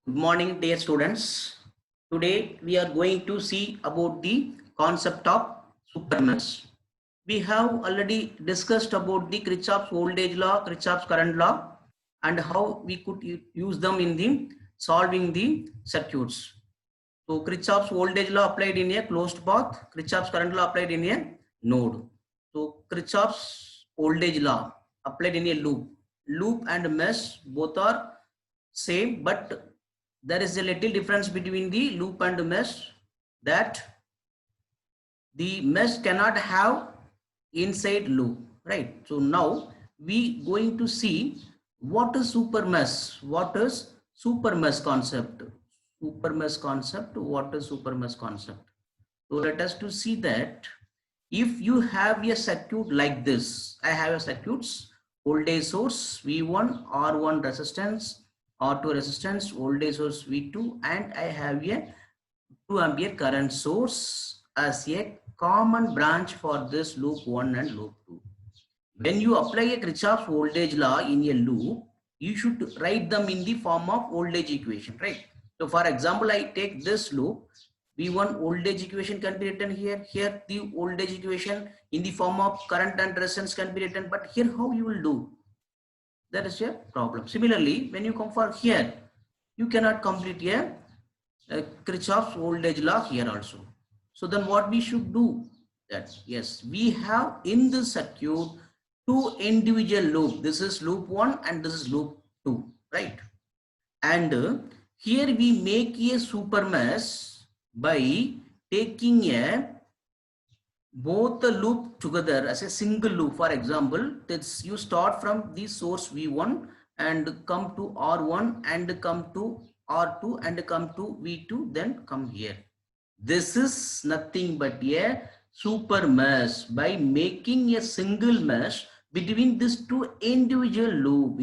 Good morning, dear students. Today we are going to see about the concept of supermesh. We have already discussed about the Kirchhoff's voltage law, Kirchhoff's current law, and how we could use them in the solving the circuits. So Kirchhoff's voltage law applied in a closed path, Kirchhoff's current law applied in a node. So Kirchhoff's voltage law applied in a loop. Loop and mesh both are same, but there is a little difference between the loop and mesh, that the mesh cannot have inside loop, right? So now we going to see what is super mesh, what is super mesh concept, what is super mesh concept. So let us to see that if you have a circuit like this, I have a circuits, voltage source V1, R1 resistance, R2 resistance, voltage source V2, and I have a 2 ampere current source as a common branch for this loop 1 and loop 2. When you apply a Kirchhoff's voltage law in a loop, you should write them in the form of voltage equation, right? So for example, I take this loop, V1 voltage equation can be written here. Here the voltage equation in the form of current and resistance can be written, but here how you will do? That is a problem. Similarly, when you come for here, you cannot complete a Kirchhoff's voltage law here also. So then what we should do? That yes, we have in the circuit two individual loop. This is loop 1 and this is loop 2, right? And here we make a super mesh by taking a both the loop together as a single loop. For example, that's you start from the source V1 and come to R1 and come to R2 and come to V2, then come here. This is nothing but a super mesh by making a single mesh between these two individual loop,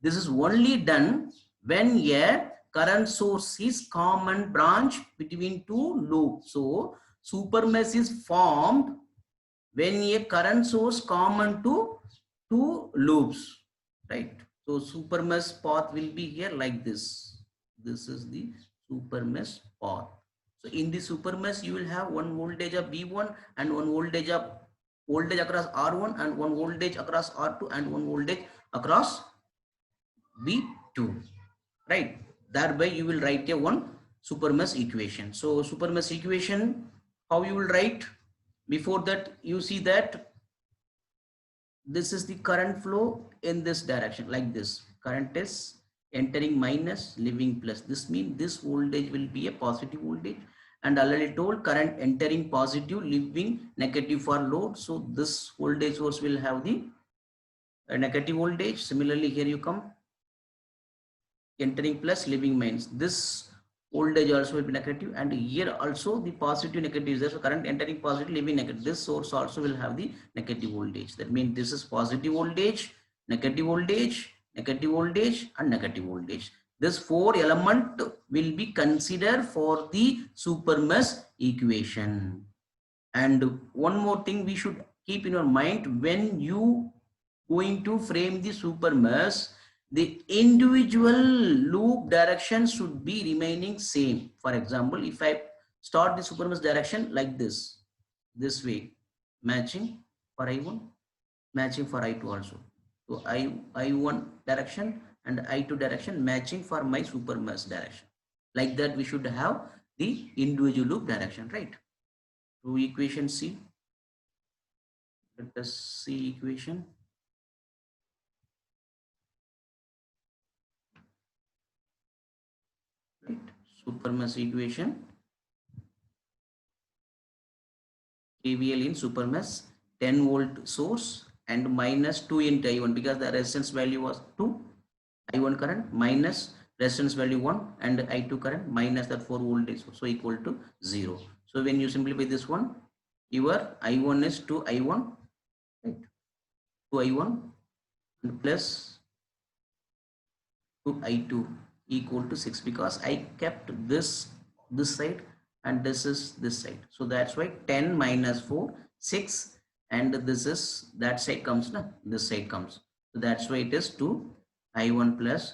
This is only done when a current source is common branch between two loops. So super mesh is formed when a current source common to two loops, right? So super mesh path will be here like this. This is the super mesh path. So in the super mesh, you will have one voltage of V1 and one voltage across R1 and one voltage across R2 and one voltage across V2, right? Thereby you will write a one super mesh equation. So super mesh equation, how you will write? Before that, you see that this is the current flow in this direction, like this. Current is entering minus, leaving plus. This means this voltage will be a positive voltage, and already told current entering positive, leaving negative for load. So this voltage source will have the negative voltage. Similarly, here you come, entering plus, leaving minus. This voltage also will be negative, and here also the positive negative is there. So current entering positive, leaving negative. This source also will have the negative voltage. That means this is positive voltage, negative voltage, negative voltage, and negative voltage. This four element will be considered for the super mesh equation. And one more thing we should keep in your mind, when you going to frame the super mesh, the individual loop direction should be remaining same. For example, if I start the super mesh direction like this way, matching for I1, matching for I2 also. So I1 direction and I2 direction matching for my super mesh direction. Like that we should have the individual loop direction, right? So equation C, let us see equation. Right, super mesh equation, KVL in super mesh, 10 volt source and minus 2 into I1, because the resistance value was 2, I1 current minus resistance value 1 and I2 current minus that 4 voltage, so equal to 0. So when you simplify this one, your I1 is 2 I1, right? 2 I1 and plus 2 I2 equal to 6, because I kept this side and this is this side. So that's why 10 minus 4, 6, and this is that side comes, na? This side comes. So that's why it is 2 I1 plus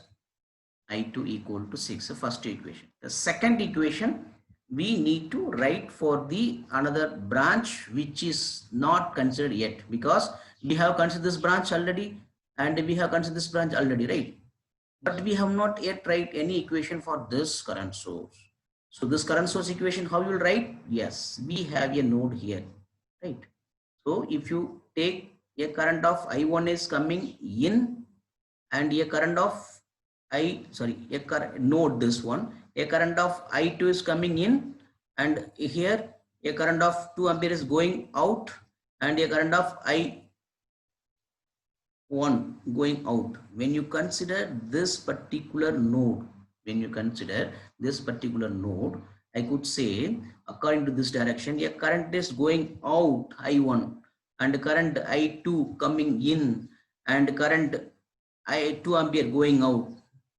I2 equal to 6, the first equation. The second equation, we need to write for the another branch which is not considered yet, because we have considered this branch already and we have considered this branch already, right? But we have not yet write any equation for this current source. So this current source equation, how you will write? Yes, we have a node here, right? So if you take a current of I1 is coming in, and a current of a current node, this one, a current of I2 is coming in, and here a current of 2 ampere is going out, and a current of I1 going out. When you consider this particular node, I could say, according to this direction, a current is going out I1, and current I2 coming in, and current I2 ampere going out.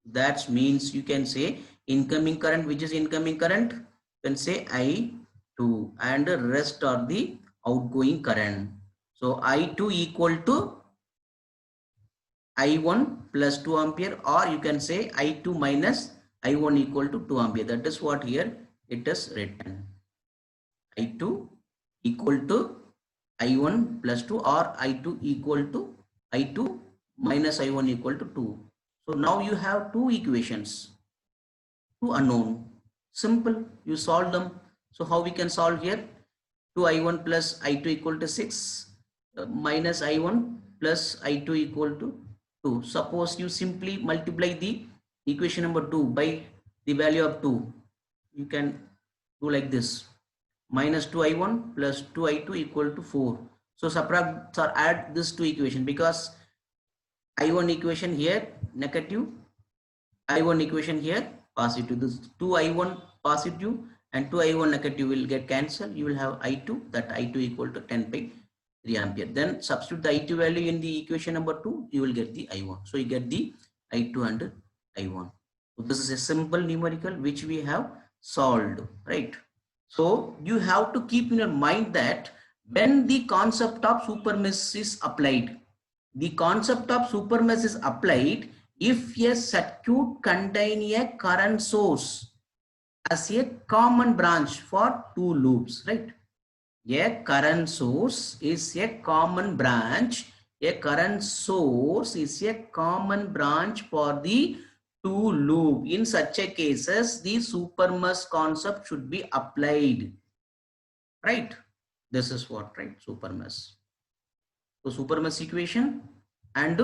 That means you can say incoming current, which is incoming current, you can say I2, and the rest are the outgoing current. So I2 equal to I1 plus 2 ampere, or you can say I2 minus I1 equal to 2 ampere. That is what here it is written. I2 equal to I1 plus 2, or I2 equal to I2 minus I1 equal to 2. So now you have two equations, two unknown. Simple, you solve them. So how we can solve here? 2I1 plus I2 equal to 6 minus I1 plus I2 equal to 2. Suppose you simply multiply the equation number 2 by the value of 2. You can do like this. Minus 2I1 plus 2I2 equal to 4. So subtract or add this two equation, because I1 equation here negative, I1 equation here positive. This 2I1 positive and 2I1 negative will get cancelled. You will have I2, that I2 equal to 10 by 3 ampere. Then substitute the I2 value in the equation number 2, you will get the I1. So you get the I2 and I1. So this is a simple numerical which we have solved, right? So you have to keep in your mind that when the concept of supermesh is applied, if a circuit contain a current source as a common branch for two loops, right? A current source is a common branch. A current source is a common branch for the two loop. In such a cases, the supermesh concept should be applied, right? This is what, right? Supermesh. So supermesh equation and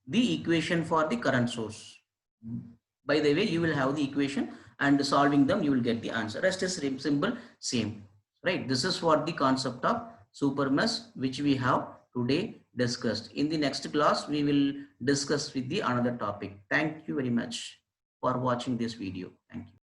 the equation for the current source. By the way, you will have the equation, and solving them you will get the answer. Rest is simple, same, right? This is what the concept of supermesh which we have today discussed. In the next class we will discuss with the another topic. Thank you very much for watching this video. Thank you.